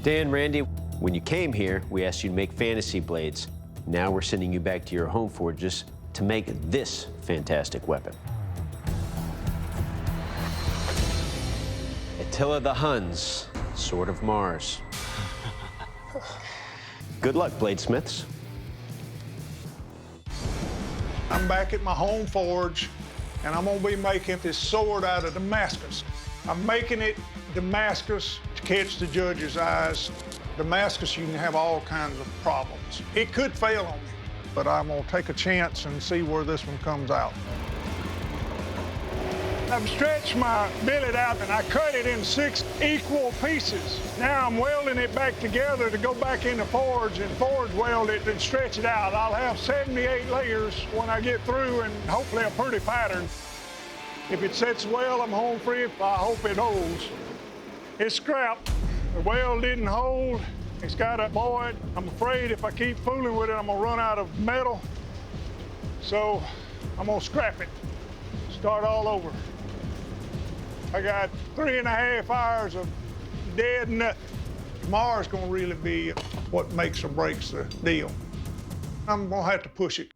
Dan, Randy, when you came here, we asked you to make fantasy blades. Now we're sending you back to your home forges to make this fantastic weapon. Attila the Hun's Sword of Mars. Good luck, bladesmiths. I'm back at my home forge, and I'm gonna be making this sword out of Damascus. I'm making it Damascus to catch the judge's eyes. Damascus, you can have all kinds of problems. It could fail on me, but I'm gonna take a chance and see where this one comes out. I've stretched my billet out and I cut it in 6 equal pieces. Now I'm welding it back together to go back in the forge and forge weld it and stretch it out. I'll have 78 layers when I get through and hopefully a pretty pattern. If it sets well, I'm home free. I hope it holds. It's scrap. The weld didn't hold. It's got a void. I'm afraid if I keep fooling with it, I'm gonna run out of metal. So I'm gonna scrap it. Start all over. I got 3.5 hours of dead nut. Tomorrow's gonna really be what makes or breaks the deal. I'm gonna have to push it.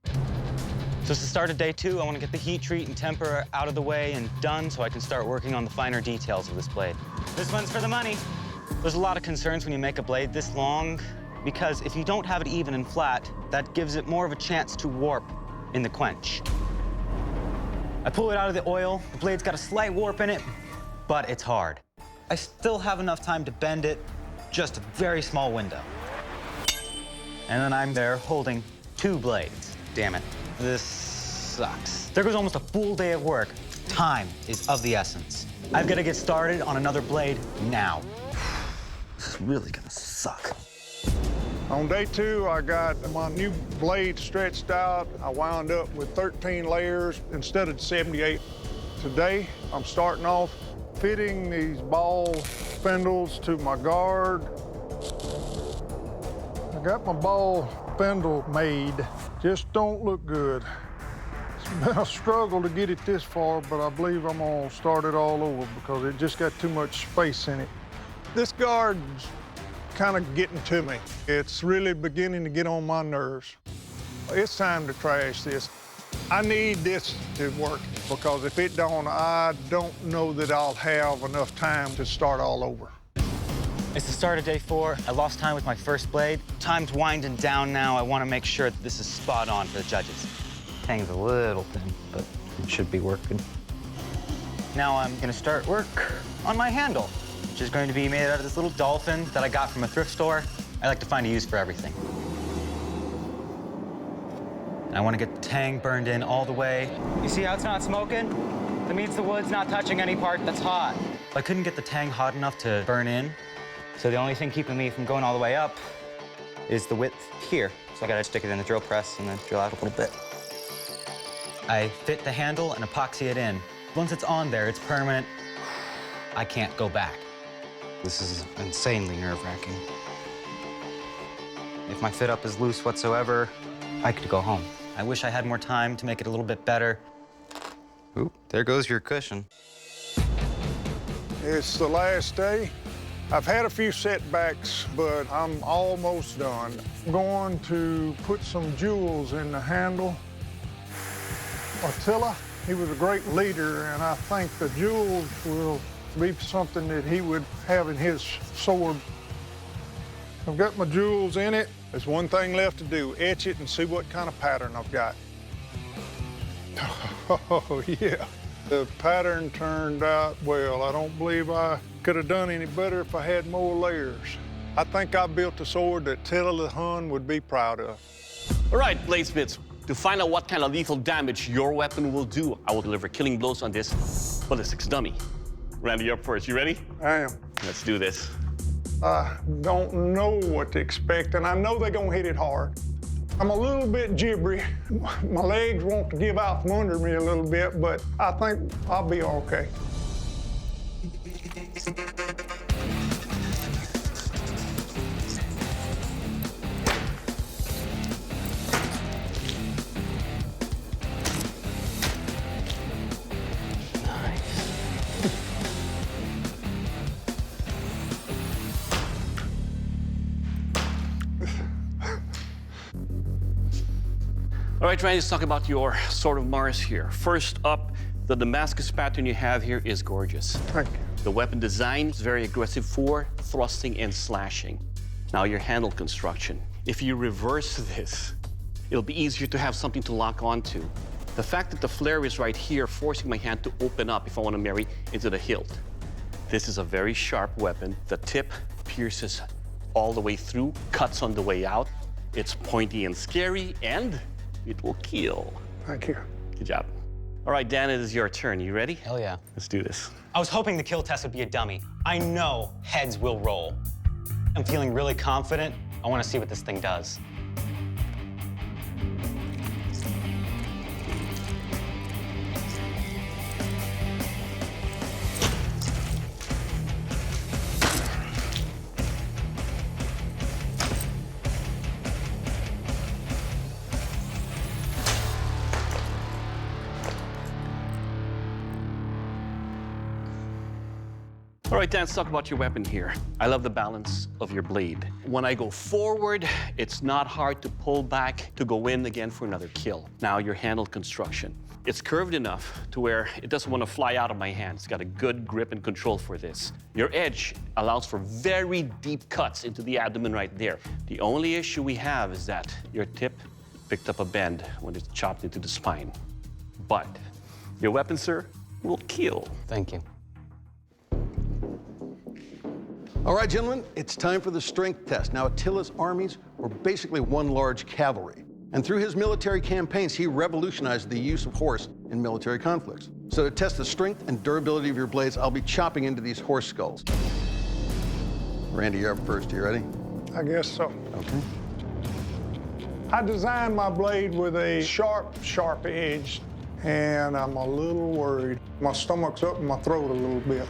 So it's the start of day 2. I want to get the heat treat and temper out of the way and done so I can start working on the finer details of this blade. This one's for the money. There's a lot of concerns when you make a blade this long because if you don't have it even and flat, that gives it more of a chance to warp in the quench. I pull it out of the oil. The blade's got a slight warp in it, but it's hard. I still have enough time to bend it, just a very small window. And then I'm there holding 2 blades. Damn it, this sucks. There goes almost a full day of work. Time is of the essence. I've got to get started on another blade now. This is really gonna suck. On day 2, I got my new blade stretched out. I wound up with 13 layers instead of 78. Today, I'm starting off fitting these ball spindles to my guard. I got my ball spindle made. Just don't look good. It's been a struggle to get it this far, but I believe I'm gonna start it all over because it just got too much space in it. This guard's kind of getting to me. It's really beginning to get on my nerves. It's time to trash this. I need this to work because if it don't, I don't know that I'll have enough time to start all over. It's the start of day 4. I lost time with my first blade. Time's winding down now. I want to make sure that this is spot on for the judges. Tang's a little thin, but it should be working. Now I'm gonna start work on my handle, which is going to be made out of this little dolphin that I got from a thrift store. I like to find a use for everything. And I want to get the tang burned in all the way. You see how it's not smoking? That means the wood's not touching any part that's hot. I couldn't get the tang hot enough to burn in, so the only thing keeping me from going all the way up is the width here. So I gotta stick it in the drill press and then drill out a little bit. I fit the handle and epoxy it in. Once it's on there, it's permanent. I can't go back. This is insanely nerve-wracking. If my fit-up is loose whatsoever, I could go home. I wish I had more time to make it a little bit better. Oop, there goes your cushion. It's the last day. I've had a few setbacks, but I'm almost done. I'm going to put some jewels in the handle. Attila, he was a great leader, and I think the jewels will be something that he would have in his sword. I've got my jewels in it. There's one thing left to do, etch it and see what kind of pattern I've got. Oh, yeah. The pattern turned out well. I don't believe I could have done any better if I had more layers. I think I built a sword that Attila the Hun would be proud of. All right, bladesmiths, to find out what kind of lethal damage your weapon will do, I will deliver killing blows on this ballistics dummy. Randy, you're up first. You ready? I am. Let's do this. I don't know what to expect, and I know they're gonna hit it hard. I'm a little bit jibbery. My legs want to give out from under me a little bit, but I think I'll be okay. Nice. All right, Randy, let's talk about your Sword of Mars here. First up, the Damascus pattern you have here is gorgeous. Thank you. The weapon design is very aggressive for thrusting and slashing. Now your handle construction. If you reverse this, it'll be easier to have something to lock onto. The fact that the flare is right here, forcing my hand to open up if I want to marry into the hilt. This is a very sharp weapon. The tip pierces all the way through, cuts on the way out. It's pointy and scary, and it will kill. Thank you. Good job. All right, Dan, it is your turn. You ready? Hell yeah. Let's do this. I was hoping the kill test would be a dummy. I know heads will roll. I'm feeling really confident. I want to see what this thing does. All right, Dan, let's talk about your weapon here. I love the balance of your blade. When I go forward, it's not hard to pull back to go in again for another kill. Now, your handle construction. It's curved enough to where it doesn't want to fly out of my hand. It's got a good grip and control for this. Your edge allows for very deep cuts into the abdomen right there. The only issue we have is that your tip picked up a bend when it's chopped into the spine. But your weapon, sir, will kill. Thank you. All right, gentlemen, it's time for the strength test. Now, Attila's armies were basically one large cavalry. And through his military campaigns, he revolutionized the use of horse in military conflicts. So to test the strength and durability of your blades, I'll be chopping into these horse skulls. Randy, you're up first. You ready? I guess so. Okay. I designed my blade with a sharp edge, and I'm a little worried. My stomach's up in my throat a little bit.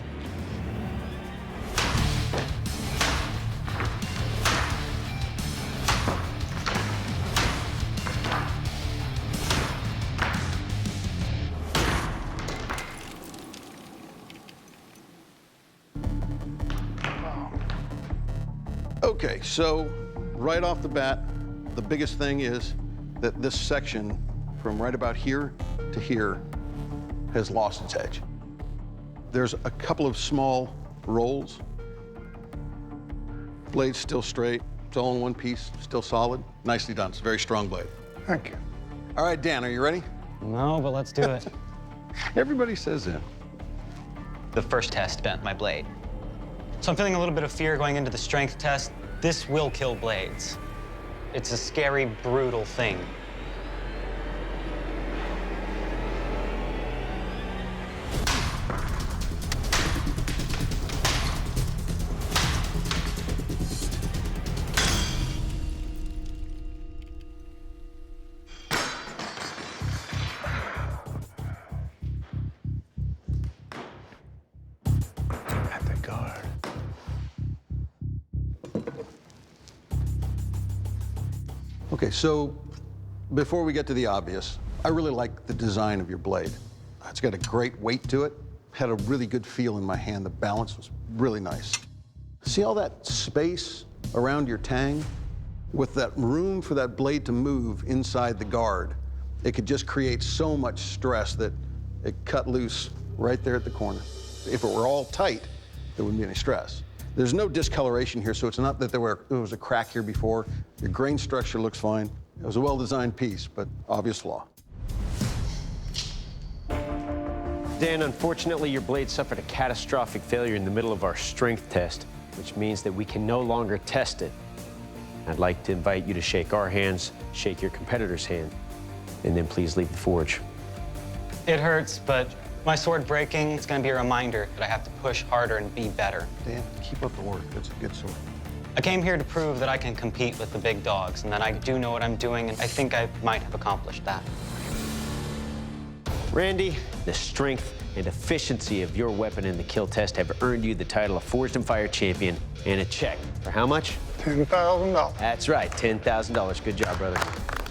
Okay, so right off the bat, the biggest thing is that this section from right about here to here has lost its edge. There's a couple of small rolls. Blade's still straight. It's all in one piece, still solid. Nicely done. It's a very strong blade. Thank you. All right, Dan, are you ready? No, but let's do it. Everybody says that. The first test bent my blade. So I'm feeling a little bit of fear going into the strength test. This will kill blades. It's a scary, brutal thing. At the guard. Okay, so before we get to the obvious, I really like the design of your blade. It's got a great weight to it, had a really good feel in my hand. The balance was really nice. See all that space around your tang? With that room for that blade to move inside the guard, it could just create so much stress that it cut loose right there at the corner. If it were all tight, there wouldn't be any stress. There's no discoloration here, so it's not that there was a crack here before. Your grain structure looks fine. It was a well-designed piece, but obvious flaw. Dan, unfortunately, your blade suffered a catastrophic failure in the middle of our strength test, which means that we can no longer test it. I'd like to invite you to shake our hands, shake your competitor's hand, and then please leave the forge. It hurts, but my sword breaking, it's gonna be a reminder that I have to push harder and be better. Dan, keep up the work. That's a good sword. I came here to prove that I can compete with the big dogs and that I do know what I'm doing, and I think I might have accomplished that. Randy, the strength and efficiency of your weapon in the kill test have earned you the title of Forged in Fire champion and a check. For how much? $10,000. That's right, $10,000. Good job, brother.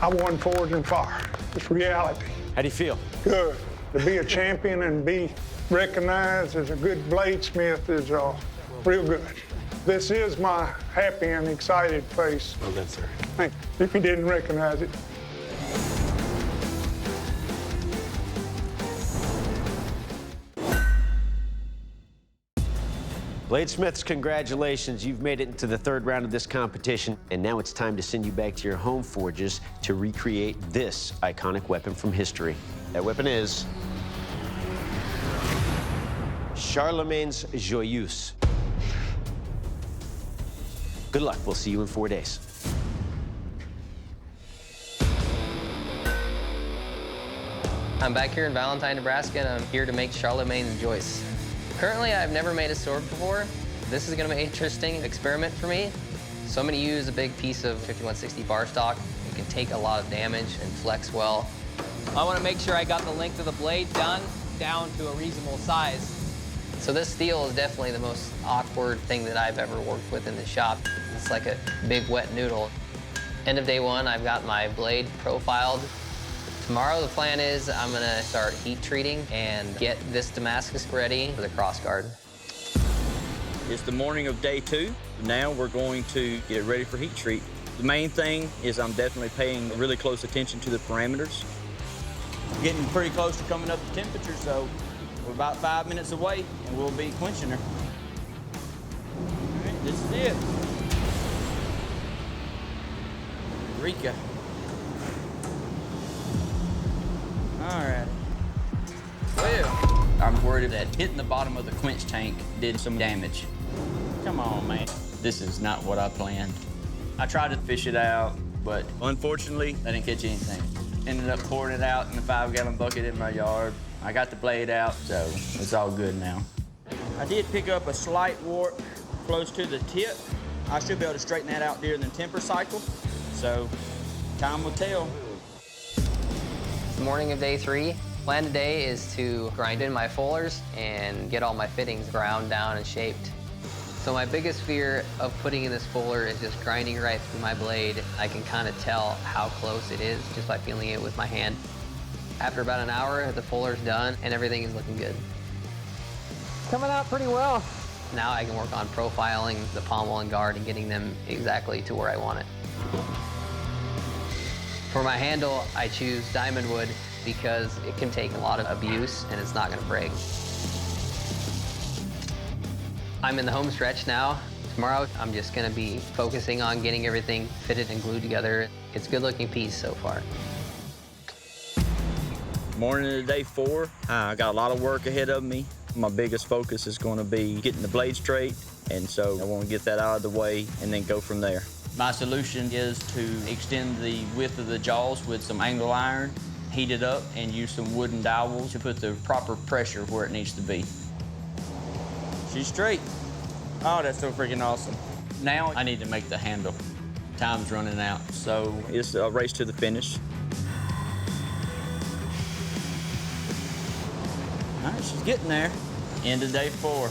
I won Forged in Fire. It's reality. How do you feel? Good. To be a champion and be recognized as a good bladesmith is real good. This is my happy and excited face. Well done, sir. Thank you. If you didn't recognize it. Bladesmiths, congratulations. You've made it into the third round of this competition, and now it's time to send you back to your home forges to recreate this iconic weapon from history. That weapon is Charlemagne's Joyeuse. Good luck. We'll see you in 4 days. I'm back here in Valentine, Nebraska, and I'm here to make Charlemagne's Joyeuse. Currently, I've never made a sword before. This is gonna be an interesting experiment for me. So I'm gonna use a big piece of 5160 bar stock. It can take a lot of damage and flex well. I wanna make sure I got the length of the blade done down to a reasonable size. So this steel is definitely the most awkward thing that I've ever worked with in the shop. It's like a big wet noodle. End of day one, I've got my blade profiled. Tomorrow, the plan is I'm gonna start heat treating and get this Damascus ready for the crossguard. It's the morning of day 2. Now we're going to get it ready for heat treat. The main thing is I'm definitely paying really close attention to the parameters. Getting pretty close to coming up to temperature, so we're about 5 minutes away and we'll be quenching her. All right, this is it. Eureka. All right. Well, I'm worried that hitting the bottom of the quench tank did some damage. Come on, man. This is not what I planned. I tried to fish it out, but unfortunately, I didn't catch anything. Ended up pouring it out in a 5-gallon bucket in my yard. I got the blade out, so it's all good now. I did pick up a slight warp close to the tip. I should be able to straighten that out during the temper cycle, so time will tell. The morning of day 3. Plan today is to grind in my fullers and get all my fittings ground down and shaped. So my biggest fear of putting in this fuller is just grinding right through my blade. I can kind of tell how close it is just by feeling it with my hand. After about an hour, the fuller's done and everything is looking good. Coming out pretty well. Now I can work on profiling the pommel and guard and getting them exactly to where I want it. For my handle, I choose diamond wood because it can take a lot of abuse and it's not gonna break. I'm in the home stretch now. Tomorrow, I'm just gonna be focusing on getting everything fitted and glued together. It's a good looking piece so far. Morning of day 4, I got a lot of work ahead of me. My biggest focus is gonna be getting the blade straight, and so I wanna get that out of the way and then go from there. My solution is to extend the width of the jaws with some angle iron, heat it up, and use some wooden dowels to put the proper pressure where it needs to be. She's straight. Oh, that's so freaking awesome. Now I need to make the handle. Time's running out, so it's a race to the finish. All right, she's getting there. End of day 4.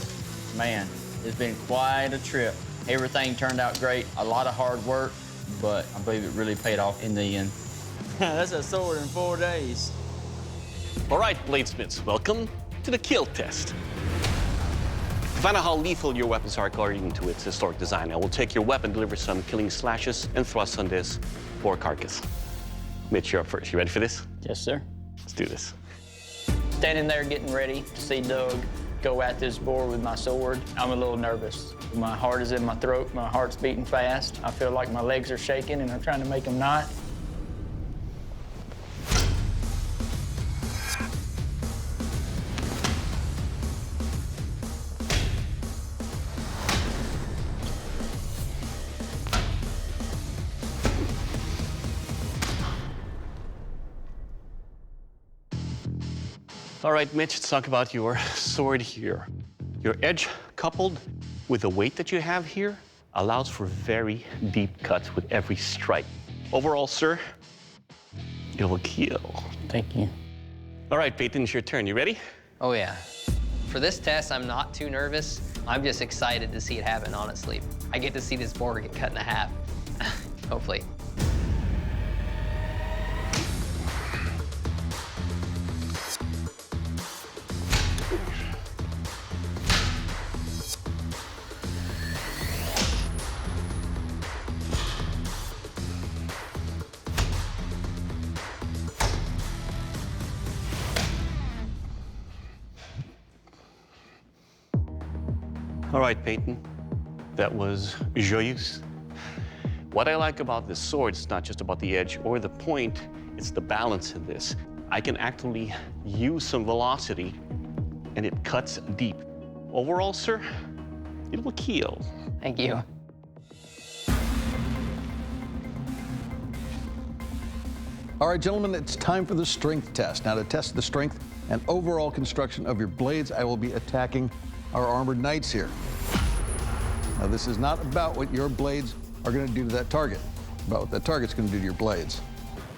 Man, it's been quite a trip. Everything turned out great. A lot of hard work, but I believe it really paid off in the end. That's a sword in 4 days. All right, bladesmiths, welcome to the kill test. To find out how lethal your weapons are according to its historic design, I will take your weapon, deliver some killing slashes and thrusts on this Boar carcass. Mitch, you're up first. You ready for this? Yes, sir. Let's do this. Standing there getting ready to see Doug go at this boar with my sword, I'm a little nervous. My heart is in my throat, my heart's beating fast. I feel like my legs are shaking and I'm trying to make them not. All right, Mitch, let's talk about your sword here. Your edge, coupled with the weight that you have here, allows for very deep cuts with every strike. Overall, sir, it will kill. Thank you. All right, Peyton, it's your turn. You ready? Oh yeah. For this test, I'm not too nervous. I'm just excited to see it happen, honestly. I get to see this boar get cut in half, hopefully. All right, Peyton. That was Joyeuse. What I like about this sword is not just about the edge or the point, it's the balance in this. I can actually use some velocity, and it cuts deep. Overall, sir, it will kill. Thank you. All right, gentlemen, it's time for the strength test. Now, to test the strength and overall construction of your blades, I will be attacking our armored knights here. Now, this is not about what your blades are going to do to that target, about what that target's going to do to your blades.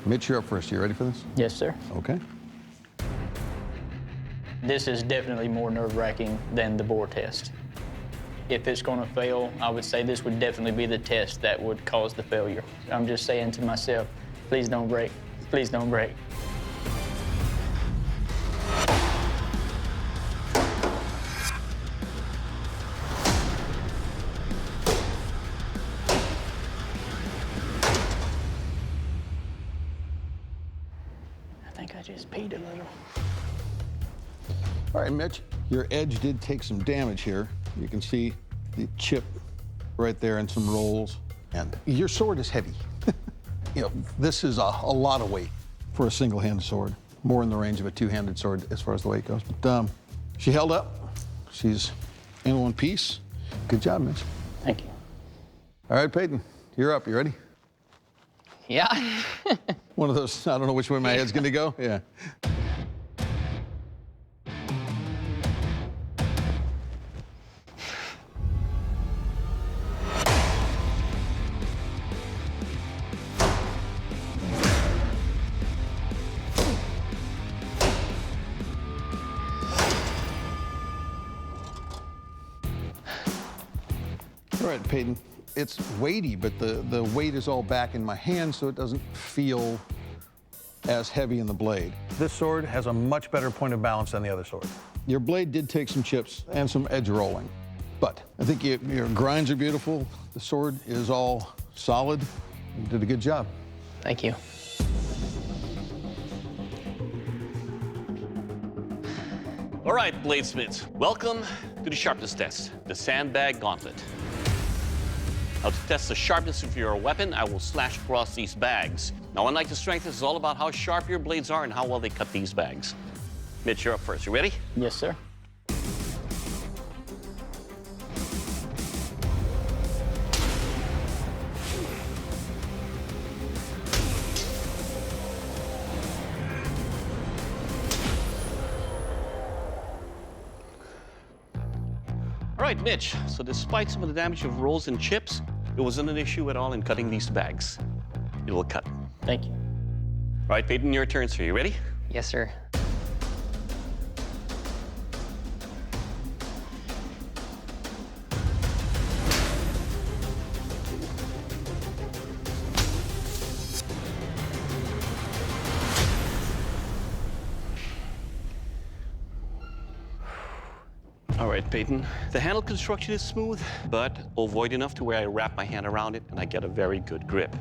Mitch, you're up first. You ready for this? Yes, sir. Okay. This is definitely more nerve-wracking than the Boar test. If it's going to fail, I would say this would definitely be the test that would cause the failure. I'm just saying to myself, please don't break. Please don't break. I think I just peed a little. All right, Mitch, your edge did take some damage here. You can see the chip right there and some rolls. And your sword is heavy. You know, this is a lot of weight for a single-handed sword, more in the range of a two-handed sword as far as the weight goes. But she held up. She's in one piece. Good job, Mitch. Thank you. All right, Peyton, you're up. You ready? Yeah. One of those, I don't know which way my head's going to go. Yeah. All right, Peyton, it's weighty, but the weight is all back in my hand, so it doesn't feel as heavy in the blade. This sword has a much better point of balance than the other sword. Your blade did take some chips and some edge rolling, but I think your grinds are beautiful. The sword is all solid. You did a good job. Thank you. All right, bladesmiths, welcome to the sharpness test, the Sandbag Gauntlet. Now, to test the sharpness of your weapon, I will slash across these bags. Now, unlike the strength, this is all about how sharp your blades are and how well they cut these bags. Mitch, you're up first. You ready? Yes, sir. All right, Mitch, so despite some of the damage of rolls and chips, it wasn't an issue at all in cutting these bags. It will cut. Thank you. All right, Peyton, your turn, sir. You ready? Yes, sir. All right, Peyton. The handle construction is smooth, but ovoid enough to where I wrap my hand around it and I get a very good grip.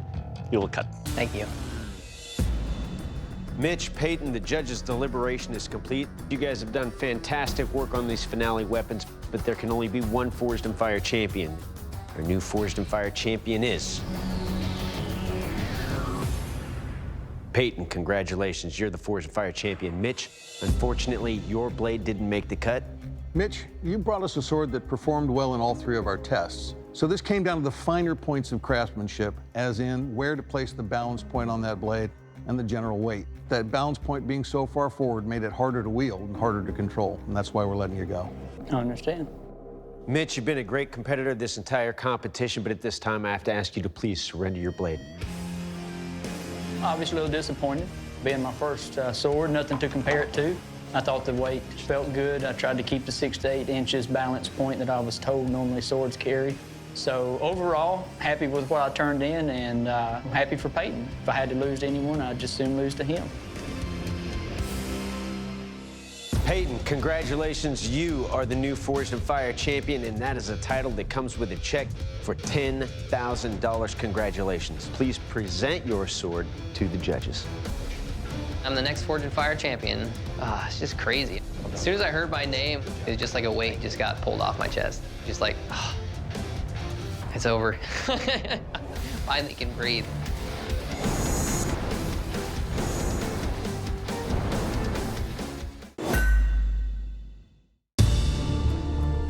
It will cut. Thank you. Mitch, Peyton, the judge's deliberation is complete. You guys have done fantastic work on these finale weapons, but there can only be one Forged in Fire champion. Our new Forged in Fire champion is... Peyton, congratulations. You're the Forged in Fire champion. Mitch, unfortunately, your blade didn't make the cut. Mitch, you brought us a sword that performed well in all three of our tests. So this came down to the finer points of craftsmanship, as in where to place the balance point on that blade and the general weight. That balance point being so far forward made it harder to wield and harder to control, and that's why we're letting you go. I understand. Mitch, you've been a great competitor this entire competition, but at this time, I have to ask you to please surrender your blade. Obviously a little disappointed. Being my first sword, nothing to compare it to. I thought the weight felt good. I tried to keep the 6 to 8 inches balance point that I was told normally swords carry. So overall, happy with what I turned in, and I'm happy for Peyton. If I had to lose to anyone, I'd just soon lose to him. Peyton, congratulations. You are the new Forged in Fire champion, and that is a title that comes with a check for $10,000. Congratulations. Please present your sword to the judges. I'm the next Forged in Fire champion. It's just crazy. As soon as I heard my name, it was just like a weight just got pulled off my chest. Just like, oh, it's over. Finally can breathe.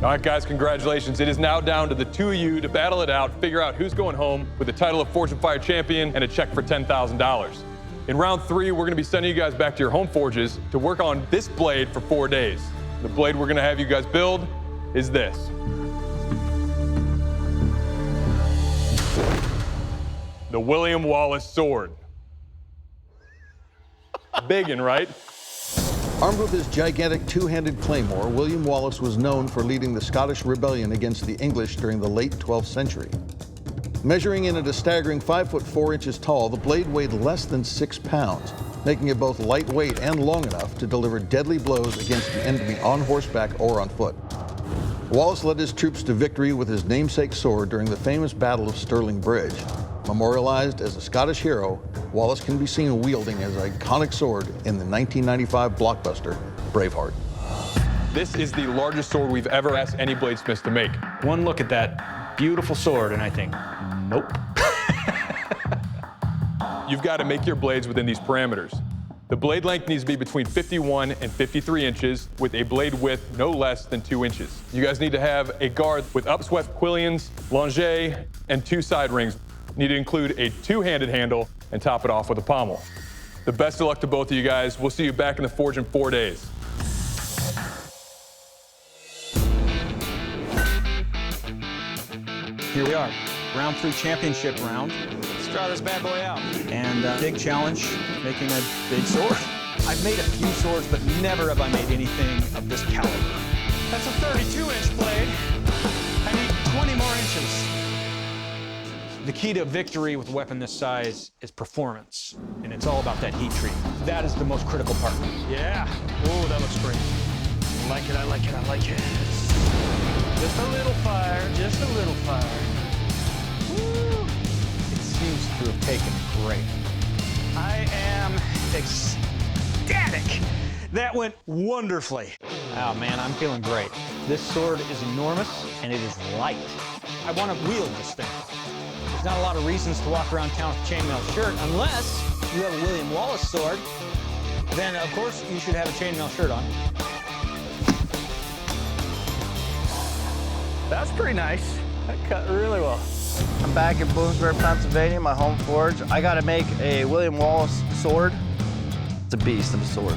All right, guys, congratulations. It is now down to the two of you to battle it out, figure out who's going home with the title of Forge and Fire Champion and a check for $10,000. In round 3, we're gonna be sending you guys back to your home forges to work on this blade for 4 days. The blade we're gonna have you guys build is this. The William Wallace sword. Biggin', right? Armed with his gigantic two-handed claymore, William Wallace was known for leading the Scottish rebellion against the English during the late 12th century. Measuring in at a staggering 5 foot 4 inches tall, the blade weighed less than 6 pounds, making it both lightweight and long enough to deliver deadly blows against the enemy on horseback or on foot. Wallace led his troops to victory with his namesake sword during the famous Battle of Stirling Bridge. Memorialized as a Scottish hero, Wallace can be seen wielding his iconic sword in the 1995 blockbuster, Braveheart. This is the largest sword we've ever asked any bladesmiths to make. One look at that beautiful sword and I think, nope. You've got to make your blades within these parameters. The blade length needs to be between 51 and 53 inches with a blade width no less than 2 inches. You guys need to have a guard with upswept quillions, longet, and 2 side rings. Need to include a 2-handed handle and top it off with a pommel. The best of luck to both of you guys. We'll see you back in the forge in 4 days. Here we are, round 3 championship round. Let's draw this bad boy out. And big challenge, making a big sword. I've made a few swords, but never have I made anything of this caliber. That's a 32-inch blade. I need 20 more inches. The key to victory with a weapon this size is performance, and it's all about that heat treat. That is the most critical part. Yeah. Oh, that looks great. I like it, I like it, I like it. Just a little fire, just a little fire. Woo. It seems to have taken great. I am ecstatic. That went wonderfully. Oh man, I'm feeling great. This sword is enormous, and it is light. I want to wield this thing. There's not a lot of reasons to walk around town with a chainmail shirt unless you have a William Wallace sword. Then, of course, you should have a chainmail shirt on. That's pretty nice. That cut really well. I'm back in Bloomsburg, Pennsylvania, my home forge. I gotta make a William Wallace sword. It's a beast of a sword.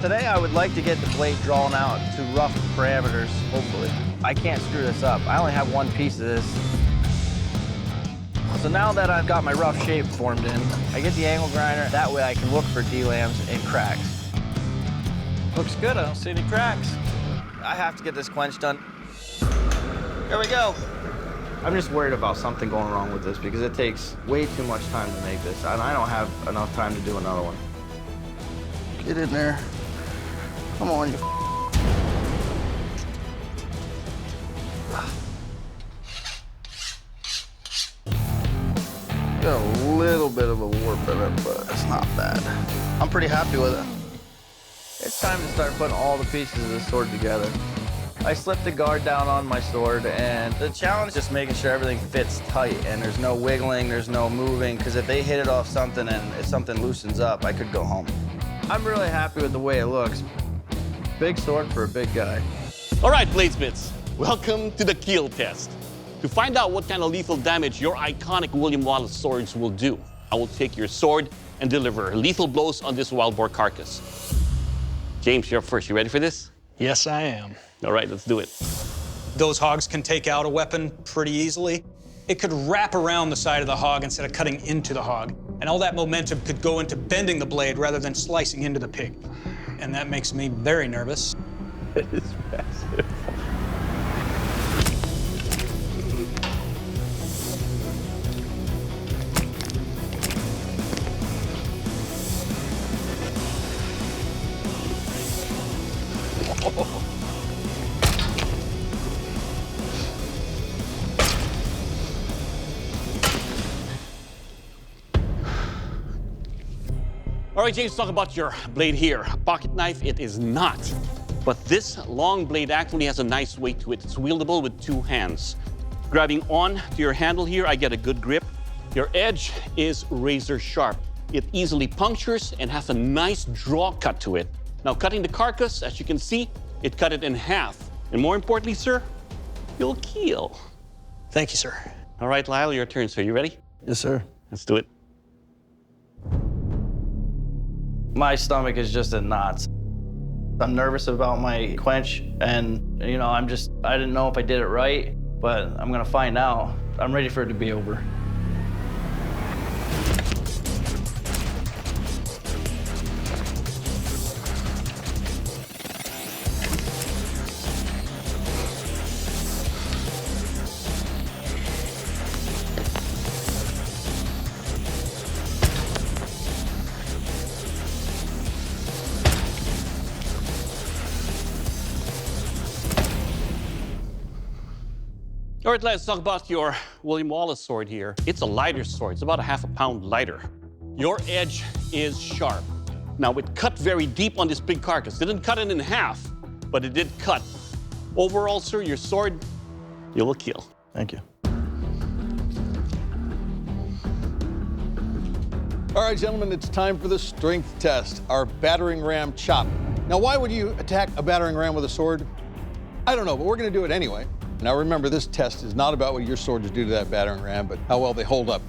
Today I would like to get the blade drawn out to rough parameters, hopefully. I can't screw this up. I only have one piece of this. So now that I've got my rough shape formed in, I get the angle grinder. That way I can look for D-lambs and cracks. Looks good, I don't see any cracks. I have to get this quench done. Here we go. I'm just worried about something going wrong with this because it takes way too much time to make this, and I don't have enough time to do another one. Get in there. Come on, you got a little bit of a warp in it, but it's not bad. I'm pretty happy with it. It's time to start putting all the pieces of this sword together. I slipped the guard down on my sword, and the challenge is just making sure everything fits tight and there's no wiggling, there's no moving, because if they hit it off something and if something loosens up, I could go home. I'm really happy with the way it looks. Big sword for a big guy. All right, bladesmiths, welcome to the kill test. To find out what kind of lethal damage your iconic William Wallace swords will do, I will take your sword and deliver lethal blows on this wild boar carcass. James, you're up first. You ready for this? Yes, I am. All right, let's do it. Those hogs can take out a weapon pretty easily. It could wrap around the side of the hog instead of cutting into the hog. And all that momentum could go into bending the blade rather than slicing into the pig. And that makes me very nervous. It is massive. All right, James, talk about your blade here. A pocket knife, it is not. But this long blade actually has a nice weight to it. It's wieldable with 2 hands. Grabbing on to your handle here, I get a good grip. Your edge is razor sharp. It easily punctures and has a nice draw cut to it. Now, cutting the carcass, as you can see, it cut it in half. And more importantly, sir, you'll kill. Thank you, sir. All right, Lyle, your turn, sir. You ready? Yes, sir. Let's do it. My stomach is just in knots. I'm nervous about my quench, and you know, I didn't know if I did it right, but I'm gonna find out. I'm ready for it to be over. All right, let's talk about your William Wallace sword here. It's a lighter sword. It's about a ½ pound lighter. Your edge is sharp. Now, it cut very deep on this big carcass. It didn't cut it in half, but it did cut. Overall, sir, your sword, you will kill. Thank you. All right, gentlemen, it's time for the strength test, our battering ram chop. Now, why would you attack a battering ram with a sword? I don't know, but we're gonna do it anyway. Now remember, this test is not about what your swords do to that battering ram, but how well they hold up.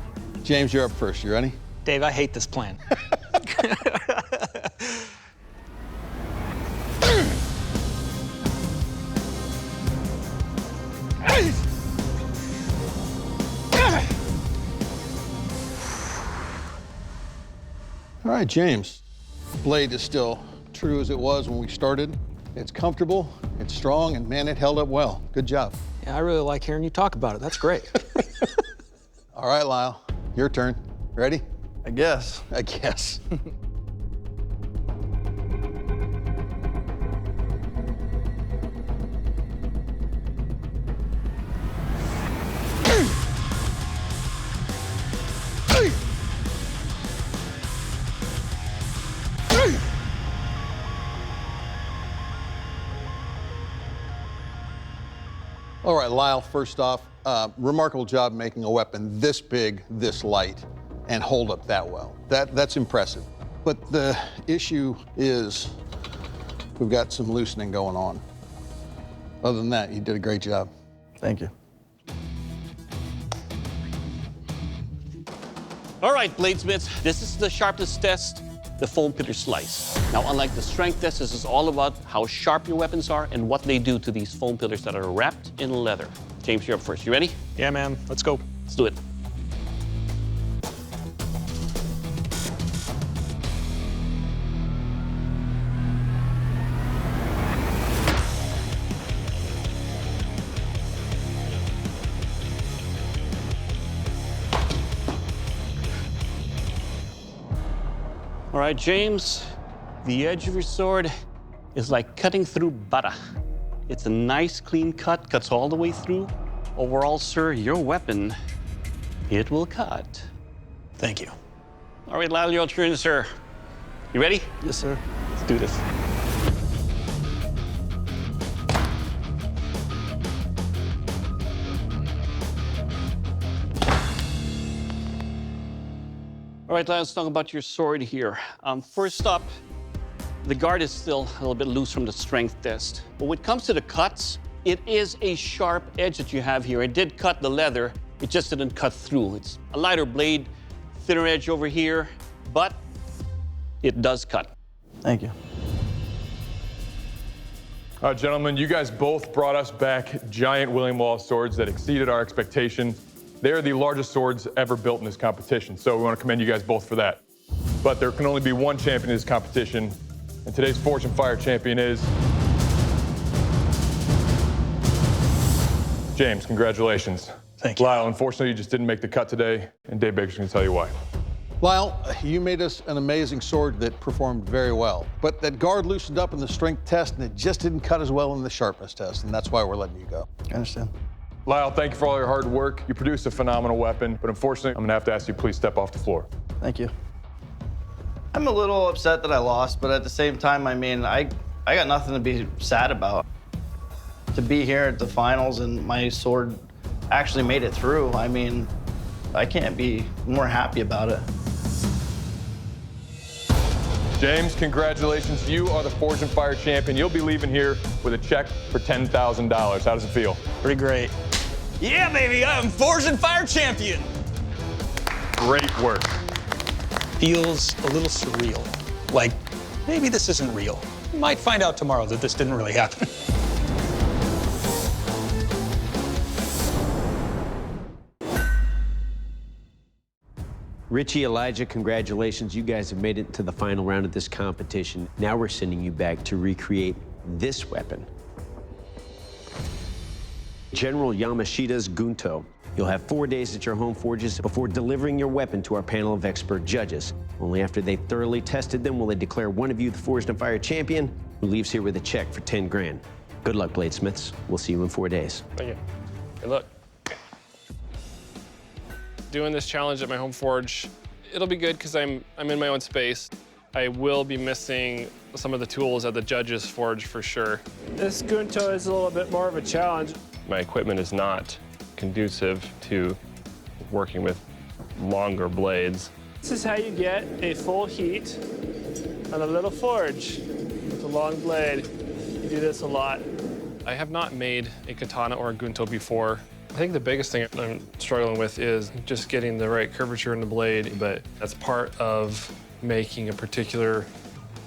James, you're up first. You ready? Dave, I hate this plan. All right, James. Blade is still true as it was when we started. It's comfortable, it's strong, and man, it held up well. Good job. Yeah, I really like hearing you talk about it. That's great. All right, Lyle, your turn. Ready? I guess. I guess. All right, Lyle, first off, remarkable job making a weapon this big, this light, and hold up that well. That's impressive. But the issue is we've got some loosening going on. Other than that, you did a great job. Thank you. All right, bladesmiths, this is the sharpness test, the foam pillar slice. Now, unlike the strength test, this is all about how sharp your weapons are and what they do to these foam pillars that are wrapped in leather. James, you're up first. You ready? Yeah, man. Let's go. Let's do it. All right, James, the edge of your sword is like cutting through butter. It's a nice, clean cut, cuts all the way through. Overall, sir, your weapon, it will cut. Thank you. All right, Lyle, your turn, sir. You ready? Yes, sir. Let's do this. All right, let's talk about your sword here. First up, the guard is still a little bit loose from the strength test. But when it comes to the cuts, it is a sharp edge that you have here. It did cut the leather, it just didn't cut through. It's a lighter blade, thinner edge over here, but it does cut. Thank you. All right, gentlemen, you guys both brought us back giant William Wallace swords that exceeded our expectation. They're the largest swords ever built in this competition, so we want to commend you guys both for that. But there can only be one champion in this competition, and today's Forge and Fire champion is James. Congratulations. Thank you. Lyle, unfortunately, you just didn't make the cut today, and Dave Baker's going to tell you why. Lyle, you made us an amazing sword that performed very well, but that guard loosened up in the strength test, and it just didn't cut as well in the sharpness test, and that's why we're letting you go. I understand. Lyle, thank you for all your hard work. You produced a phenomenal weapon, but unfortunately, I'm going to have to ask you to please step off the floor. Thank you. I'm a little upset that I lost, but at the same time, I mean, I I got nothing to be sad about. To be here at the finals and my sword actually made it through, I mean, I can't be more happy about it. James, congratulations. You are the Forge and Fire champion. You'll be leaving here with a check for $10,000. How does it feel? Pretty great. Yeah, baby, I'm Forge and Fire champion. Great work. Feels a little surreal. Like, maybe this isn't real. You might find out tomorrow that this didn't really happen. Richey, Elijah, congratulations. You guys have made it to the final round of this competition. Now we're sending you back to recreate this weapon. General Yamashita's Gunto. You'll have 4 days at your home forges before delivering your weapon to our panel of expert judges. Only after they've thoroughly tested them will they declare one of you the Forged and Fire champion, who leaves here with a check for 10 grand. Good luck, bladesmiths. We'll see you in 4 days. Thank you. Good luck. Doing this challenge at my home forge, it'll be good because I'm in my own space. I will be missing some of the tools at the judges' forge for sure. This Gunto is a little bit more of a challenge. My equipment is not conducive to working with longer blades. This is how you get a full heat on a little forge with a long blade. You do this a lot. I have not made a katana or a Gunto before. I think the biggest thing I'm struggling with is just getting the right curvature in the blade, but that's part of making a particular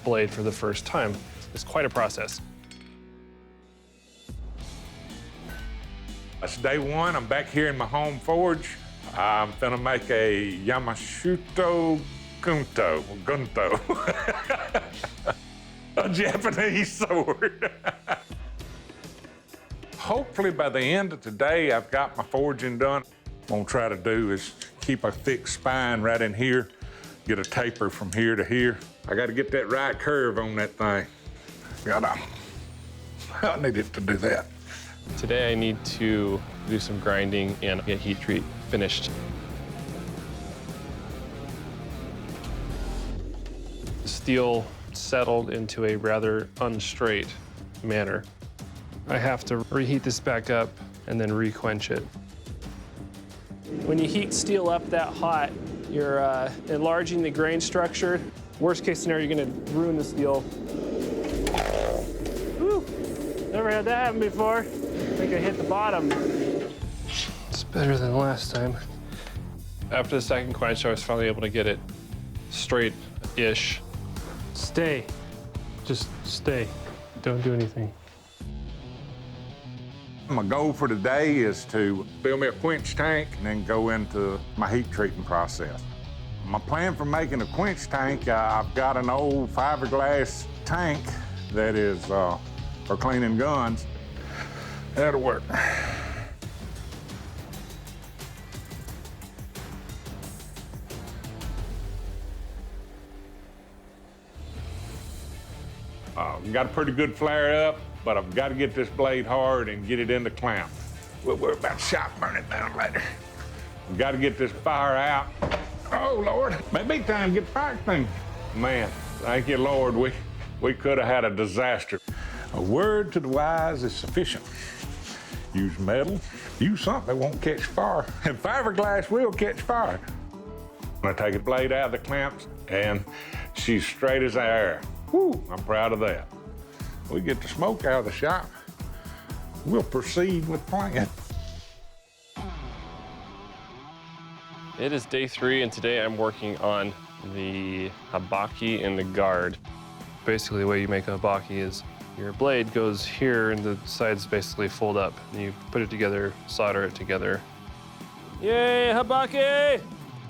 blade for the first time. It's quite a process. It's day one. I'm back here in my home forge. I'm gonna make a Yamashita Gunto. A Japanese sword. Hopefully by the end of today, I've got my forging done. What I'm gonna try to do is keep a thick spine right in here, get a taper from here to here. I gotta get that right curve on that thing. I need it to do that. Today I need to do some grinding and get heat treat finished. The steel settled into a rather unstraight manner. I have to reheat this back up and then re-quench it. When you heat steel up that hot, you're enlarging the grain structure. Worst case scenario, you're gonna ruin the steel. Whew. Never had that happen before. I think I hit the bottom. It's better than last time. After the second quench, I was finally able to get it straight-ish. Stay. Just stay. Don't do anything. My goal for today is to build me a quench tank and then go into my heat treating process. My plan for making a quench tank, I've got an old fiberglass tank that is for cleaning guns. That'll work. Got a pretty good flare up, but I've got to get this blade hard and get it in the clamp. We'll worry about shot burning down later. We've got to get this fire out. Oh, Lord, maybe time to get the fire thing. Man, thank you, Lord. We could have had a disaster. A word to the wise is sufficient. Use metal, use something that won't catch fire. And fiberglass will catch fire. I take the blade out of the clamps, and she's straight as air. Woo, I'm proud of that. We get the smoke out of the shop, we'll proceed with plan. It is day 3, and today I'm working on the habaki and the guard. Basically, the way you make a habaki is your blade goes here, and the sides basically fold up. And you put it together, solder it together. Yay, habaki!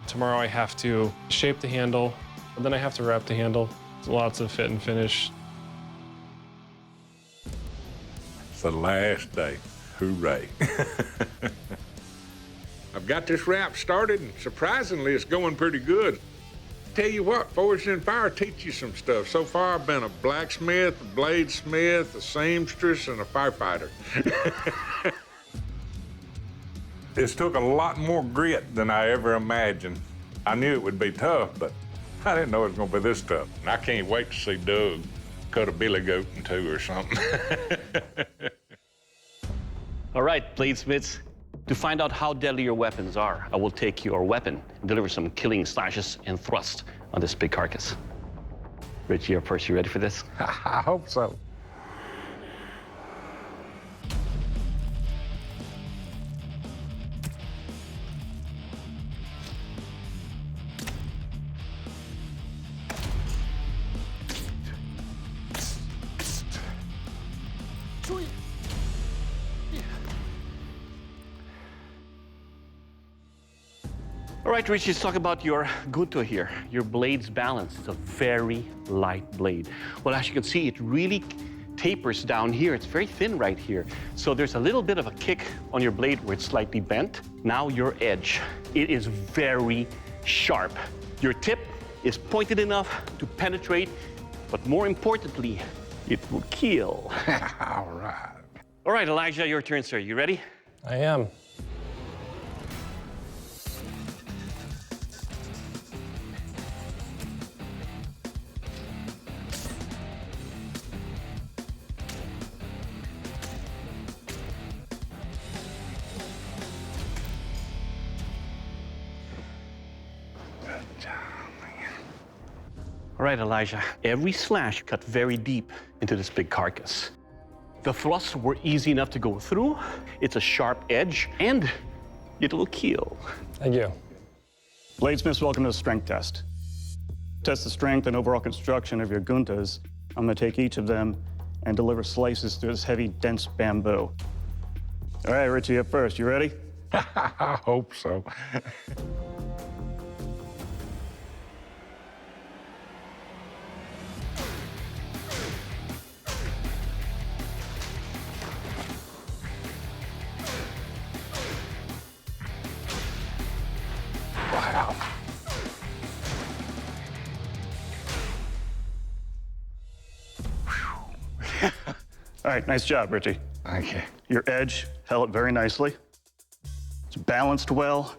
Tomorrow I have to shape the handle, and then I have to wrap the handle. Lots of fit and finish. It's the last day. Hooray. I've got this wrap started, and surprisingly, it's going pretty good. Tell you what, Forged in Fire teach you some stuff. So far, I've been a blacksmith, a bladesmith, a seamstress, and a firefighter. It's took a lot more grit than I ever imagined. I knew it would be tough, but I didn't know it was gonna be this tough. And I can't wait to see Doug cut a billy goat in two or something. All right, bladesmiths, to find out how deadly your weapons are, I will take your weapon and deliver some killing slashes and thrust on this big carcass. Richey, you're first. You ready for this? I hope so. All right, Richey, let's talk about your Gunto here, your blade's balance. It's a very light blade. Well, as you can see, it really tapers down here. It's very thin right here. So there's a little bit of a kick on your blade where it's slightly bent. Now your edge, it is very sharp. Your tip is pointed enough to penetrate, but more importantly, it will kill. All right. All right, Elijah, your turn, sir. You ready? I am. All right, Elijah, every slash cut very deep into this big carcass. The thrusts were easy enough to go through. It's a sharp edge, and it will kill. Thank you. Bladesmiths, welcome to the strength test. Test the strength and overall construction of your Guntos. I'm gonna take each of them and deliver slices through this heavy, dense bamboo. All right, Richey, up first. You ready? I hope so. Wow. All right, nice job, Richey. Thank you. Your edge held it very nicely. It's balanced well,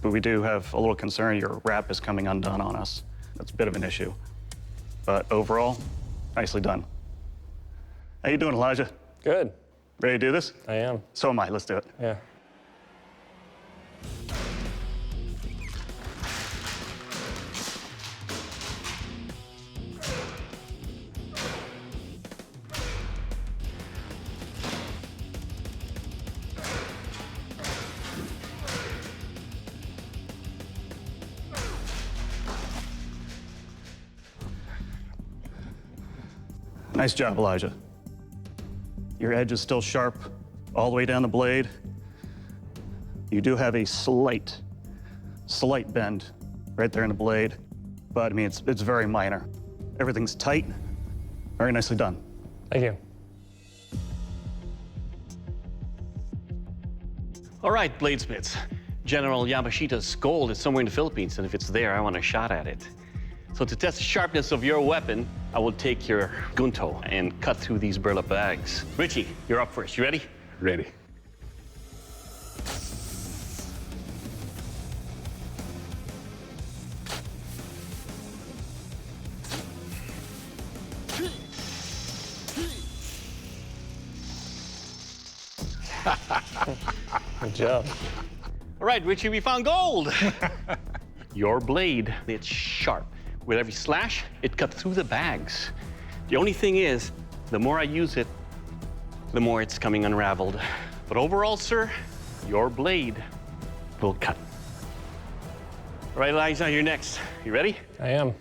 but we do have a little concern your wrap is coming undone on us. That's a bit of an issue. But overall, nicely done. How you doing, Elijah? Good. Ready to do this? I am. So am I. Let's do it. Yeah. Nice job, Elijah. Your edge is still sharp all the way down the blade. You do have a slight bend right there in the blade, but I mean, it's very minor. Everything's tight. Very nicely done. Thank you. All right, bladesmiths. General Yamashita's gold is somewhere in the Philippines, and if it's there, I want a shot at it. So to test the sharpness of your weapon, I will take your Gunto and cut through these burlap bags. Richey, you're up first. You ready? Ready. Good job. All right, Richey, we found gold. Your blade, it's sharp. With every slash, it cut through the bags. The only thing is, the more I use it, the more it's coming unraveled. But overall, sir, your blade will cut. All right, Elijah, you're next. You ready? I am.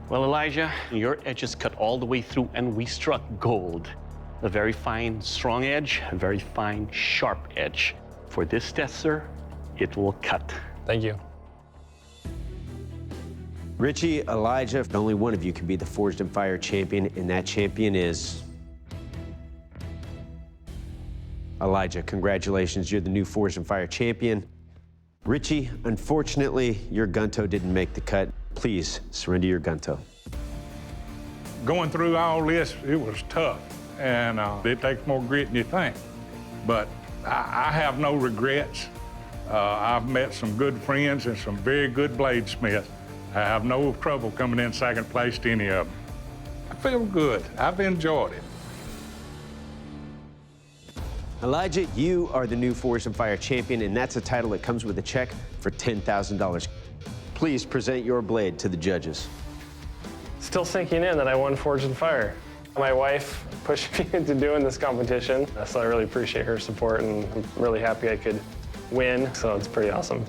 Well, Elijah, your edges cut all the way through, and we struck gold. A very fine, strong edge, a very fine, sharp edge. For this test, sir, it will cut. Thank you. Richey, Elijah, only one of you can be the Forged in Fire champion, and that champion is Elijah. Congratulations, you're the new Forged in Fire champion. Richey, unfortunately, your Gunto didn't make the cut. Please surrender your Gunto. Going through all this, it was tough, and it takes more grit than you think. But I have no regrets. I've met some good friends and some very good bladesmiths. I have no trouble coming in second place to any of them. I feel good. I've enjoyed it. Elijah, you are the new Forge and Fire champion, and that's a title that comes with a check for $10,000. Please present your blade to the judges. Still sinking in that I won Forge and Fire. My wife pushed me into doing this competition, so I really appreciate her support, and I'm really happy I could win, so it's pretty awesome.